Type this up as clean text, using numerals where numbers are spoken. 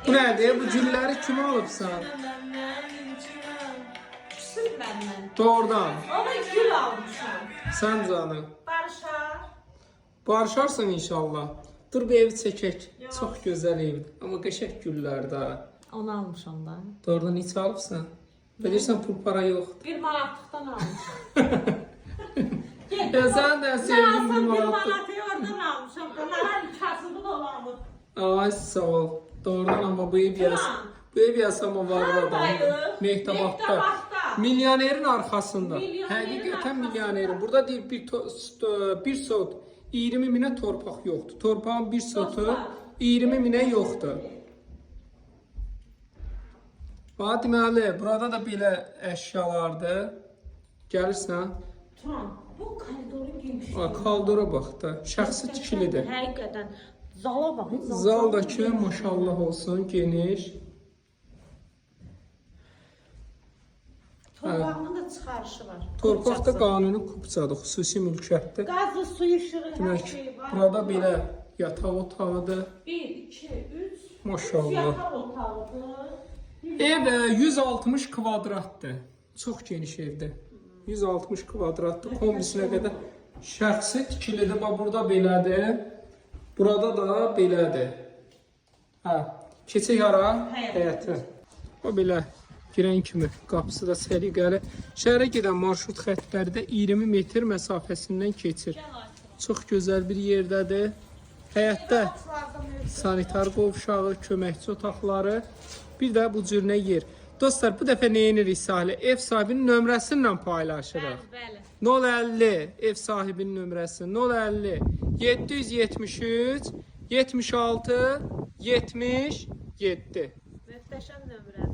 Bu nədir? Bu gülləri kimə alıbsan? Küsüb məndən. Doğrudan. Ona gül almışam. Sən canım. Barışar. Barışarsan inşallah. Dur bir evi çəkək. Çox gözəl evdir. Amma qəşəng güllər də. Onu almışam da. Doğrudan neçə alıbsan? Bilirsən pul para yoxdur. 1 manatlıqdan almışam. Ya sən də sevdin bir Bir manatı. manatı oradan almışam. Bunların kasıbı dolanır. Ay sağ ol. Doğrudan amma bu ev yas. Bu ev yasama var adam. Mehtabatda. Milyonerin arkasında. Həqiqətən milyonerin. Burada deyir bir sot 20 minə torpaq yoxdur. Torpağın bir sotu 20 minə yoxdur. Bax deməli, burada da belə əşyalardır. Gəlirsən? Turan, bu koridorun genişliyi. Kaldora bax da. Şəxsi tikilidir. Həqiqətən. Zala bax. Zaldakı maşallah olsun geniş. Torpağının da çıxarışı var. Torpaqda qanuni kupçadır, xüsusi mülkiyyətdir. Qazlı suyu işığı hər Demək, şey var. burada belə yataq otağıdır. 1, 2, 3. Maşallah. Yataq otağıdır. Ev 160 kvadratdır. Çox geniş evdir. 160 kvadratdır. Kombisinə qədər şəxsi tikilidir. Bax burada belədir. Burada da belədir. Hə, keçək hara? Həyətə. O belə girən kimi qapısı da səliqəli. Şəhərə gedən marşrut xəttləri də 20 metr məsafəsindən keçir. Çox gözəl bir yerdədir. Həyətdə sanitar qovşağı, köməkçi otaqları, bir də bu cür nə yer. Dostlar, bu dəfə nə edirik Sahilə? Ev sahibinin nömrəsi ilə paylaşırıq. Bəli. 050 ev sahibinin nömrəsi 050 773 76 77. Möhtəşəm nömrə.